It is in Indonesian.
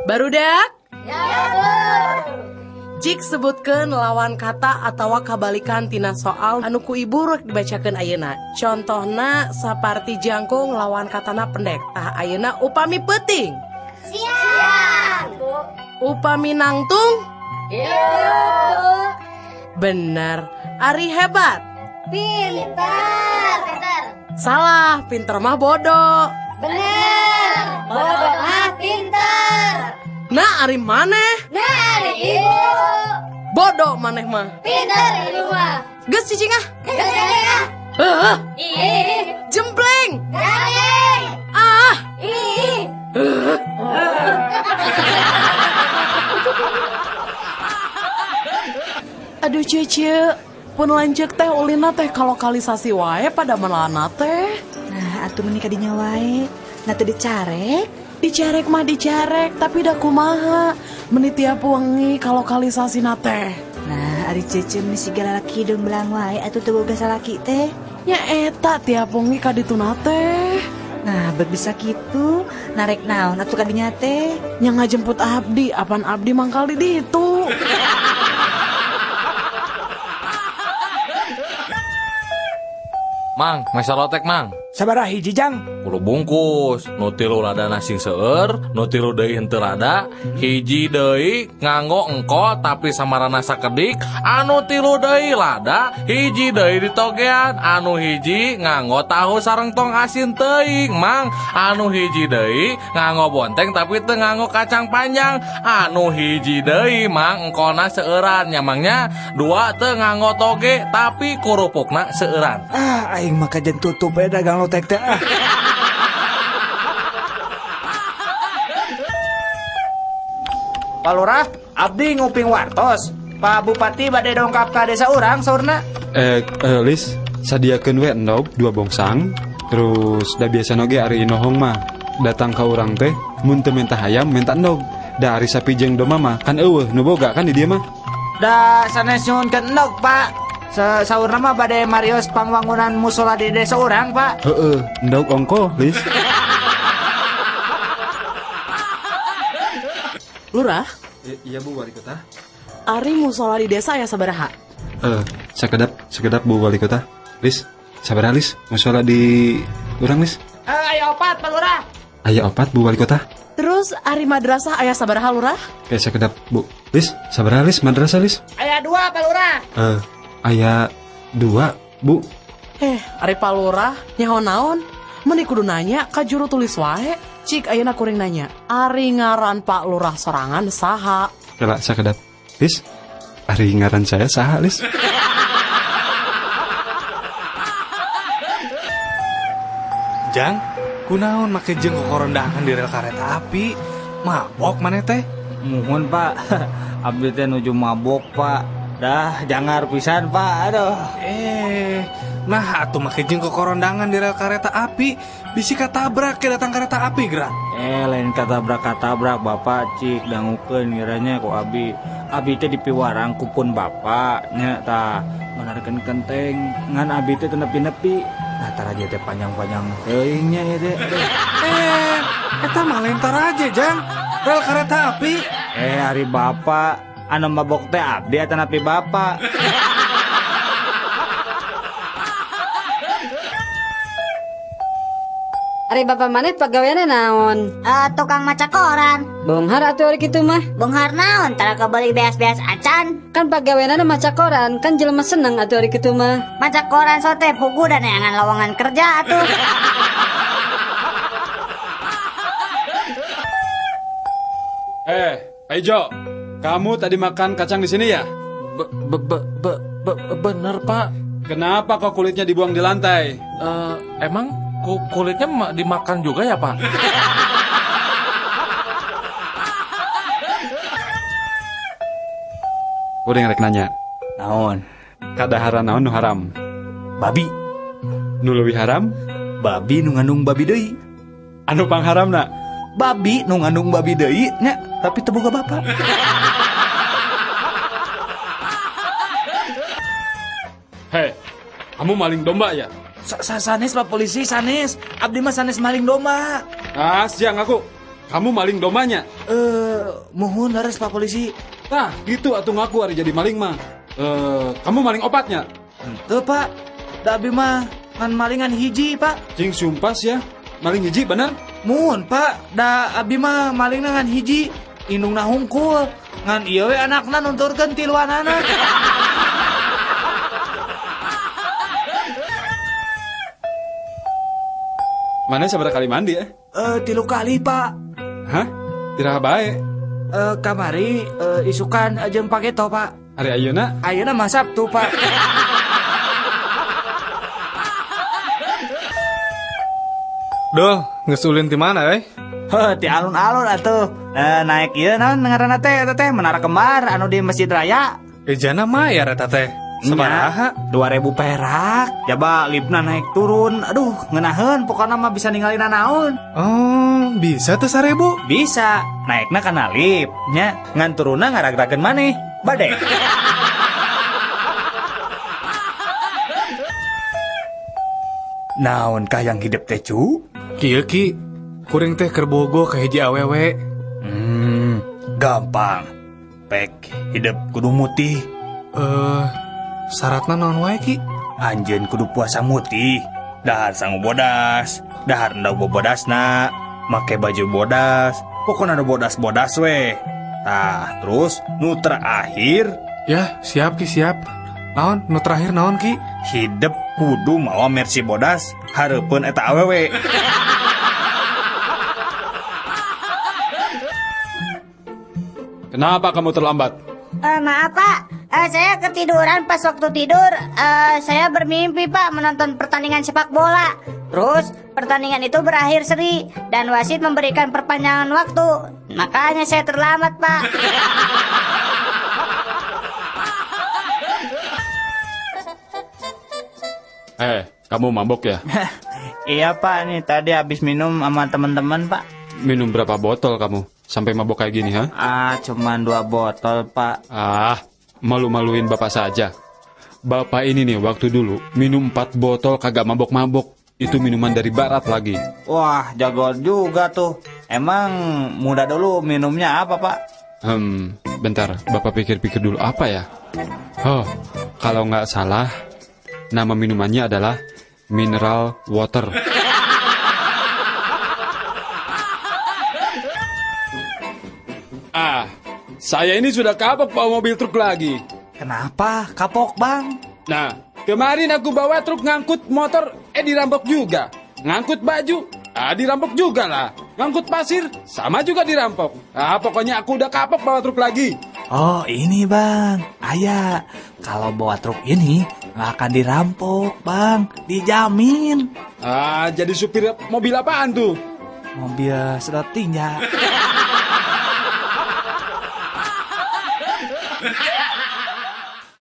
Barudak? Ya, Bu. Jik sebutkeun lawan kata atawa kabalikan tina soal anu ku ibu rek dibacakeun ayeuna. Contohna saparti jangkung lawan katana pendek. Tah ayeuna upami peuting. Siap, Bu. Upami nangtung? Iya, Bu. Bener. Ari hebat? Pintar. Salah, pinter mah bodoh. Bener. Bodoh mah pintar. Nah, ari maneh? Dari Ibu. Bodoh maneh mah. Pintar Ibu mah. Geus cicing ah. Gajeng. Heuh, Ih. jempleng. Gajeng. Ah, Ih. aduh cece, pun lanjut teh ulina teh ka lokalisasi wae pada manana teh. Nah, atuh menikah di wae. Nah, teu dicarek. Dicarek mah dicarek, tapi da kumaha. Meni tiap wengi ka lokalisasi na teh. Nah, ari cece meni sigala laki hidung belang wae atuh teu boga salaki teh. Nya eta tiap wengi ka dituna teh. Nah, bet bisa kitu. Narek naon atuh kadinya teh? Nya ngajemput abdi, apan abdi mangkal di ditu. Mang, mesa lotek mang. Sabaraha hiji jang? 10 bungkus. Nu tilu rada nasi seueur, nu tilu deui henteu rada, hiji deui nganggo engko tapi samarana sakedik, anu tilu deui lada, hiji deui ditogean, anu hiji nganggo tahu sareng tong asin teuing, Mang. Anu hiji deui nganggo bonteng tapi teu nganggo kacang panjang, anu hiji deui Mang engkona seueuran, nyamangnya dua teu nganggo toge tapi kurupukna seueuran. Aing mah kajen tutup dagang lotek teh. Pak Lurah, abdi nguping wartos. Pak Bupati bade dongkap ka desa urang saurna. Lis, sadiakeun we endog 2 bongsang. Terus da biasa noge ari inohong mah datang ka urang teh mun teu menta hayam menta endog. Da ari sapi jeung domba mah kan eueuh nu boga kan di dieu mah. Da sanes nyuhunkeun endog, Pak. Saurna mah bade marios pangwangunan musola di desa urang, Pak. Heeh, endog ongko, Lis. Lurah, Iya Bu Wali Kota. ari musola di desa aya sabaraha? Sakedap Bu Wali Kota. Lis, sabaraha Lis? Musola di urang Lis? Ayo 4, Pak Lurah. Aya 4 Bu Wali Kota. Terus ari madrasah aya sabaraha Lurah? Kayak sakedap Bu. Lis, sabaraha Lis madrasah Lis? Aya 2, Pak Lurah. Aya 2 Bu. Ari Pak Lurah nyaho naon? Meni kudu nanya ka juru tulis wae. Cik ayeuna kuring nanya, ari ngaran Pak Lurah sorangan saha? Kela sakedap. Lis, ari ngaran saya saha Lis? Jang, kunaon make jeung korondangan di rel kareta api? Mabok maneh teh? Muhun Pak, abdi teh nuju mabok Pak. Dah jangar pisan Pak, aduh. Nah atuh make jeung korondangan di rel kareta api, bisi katabrak ke datang kereta api gerak. Lain katabrak Bapak cik dangukeun ngiranya ku abi. Abi teh dipiwarang kupun Bapak nya tah menarikeun kenteng ngan abi teh teu nepi-nepi. Nah taraje teh panjang-panjang teuing nya ieu teh. Eta mah lain taraje Jang, rel kareta api. Ari Bapak anu mabok teh abdi eta nepi Bapak. Ari bapak maneh pagaweana naon? Tukang maca koran. Bonghar atuh ari kitu mah. Bonghar naon? Tara kebeli beas-beas acan. Kan pagaweana maca koran, kan jelema seneng atuh ari kitu mah. Maca koran sote pugu dan neangan lowongan kerja atuh. Ejo, kamu tadi makan kacang di sini ya? Bener Pak. Kenapa kok kulitnya dibuang di lantai? Emang kulitnya dimakan juga ya Pak? Udah ngerek nanya. Naon? Kadahara naon nu haram? Babi. Nu leuwih haram? Babi nu ngandung babi deui. Anu pangharamna? Babi nu ngandung babi deui nya, tapi teu boga bapak. Hei, kamu maling domba ya? Sanes Pak Polisi, sanes. Abdi mah sanes maling domba. Siang aku. Kamu maling domanya. Mohon laras Pak Polisi. Nah, gitu atuh ngaku hari jadi maling mah. Kamu maling opatnya. Tuh Pak, da abi mah ngan malingan hiji Pak. Cing sumpas ya. Maling hiji bener? Mohon Pak, da abi mah maling ngan hiji. Indungna hungkul. Ngan ieu we anakna nunturkeun tiluanana. Mana sabar kali mandi ya? 3 kali Pak. Hah? Tiraha bae. Kamari isukan jeung pageto Pak. Hari ayeuna Ayeuna mah Sabtu Pak. Dol, ngesulin di mana, Ti alun-alun atuh. Naik ieu naon ngaranna teh eta teh menara kembar anu di Masjid Raya. Ejana mayar eta teh. Sabaraha? 2.000 perak. Coba lipna naik turun. Aduh, ngeunaheun pokona mah bisa ninggalin naon. Oh, bisa tuh 1.000? Bisa. Naikna kana lip nya, ngan turunna ngaragrageun maneh. Bade. Naon kah yang hidup teh cu? Kieu ki, kuring teh keur bogo ka hiji awewe. Gampang. Pek hidup kudu mutih. Syaratna naon wae ki? Anjeun kudu puasa mutih. Dahar sangu bodas, dahar endau bobodasna, make baju bodas, pokoknya ada bodas-bodas we. Nah, terus nu terakhir, Ya, siap ki siap. Naon? Nu terakhir naon ki? hidup kudu mawa mercy bodas, hareupeun eta awewe. Kenapa kamu terlambat? Maaf Pak, saya ketiduran pas waktu tidur. Saya bermimpi Pak menonton pertandingan sepak bola. Terus pertandingan itu berakhir seri dan wasit memberikan perpanjangan waktu. Makanya saya terlambat Pak. Kamu mabok ya? Iya Pak, nih tadi habis minum sama teman-teman Pak. Minum berapa botol kamu? Sampai mabok kayak gini, ha? Cuman 2 botol Pak. Malu-maluin bapak saja. Bapak ini nih waktu dulu minum 4 botol kagak mabok-mabok. Itu minuman dari barat lagi. Wah, jago juga tuh. Emang muda dulu minumnya apa Pak? Bentar, bapak pikir-pikir dulu apa ya? Kalau nggak salah, nama minumannya adalah mineral water. Saya ini sudah kapok bawa mobil truk lagi. Kenapa? Kapok Bang? Nah, kemarin aku bawa truk ngangkut motor, dirampok juga. Ngangkut baju, dirampok juga lah. Ngangkut pasir, sama juga dirampok. Pokoknya aku udah kapok bawa truk lagi. Oh, ini Bang. Ayah, kalau bawa truk ini nggak akan dirampok Bang, dijamin. Jadi supir mobil apaan tuh? Mobil sedot tinja.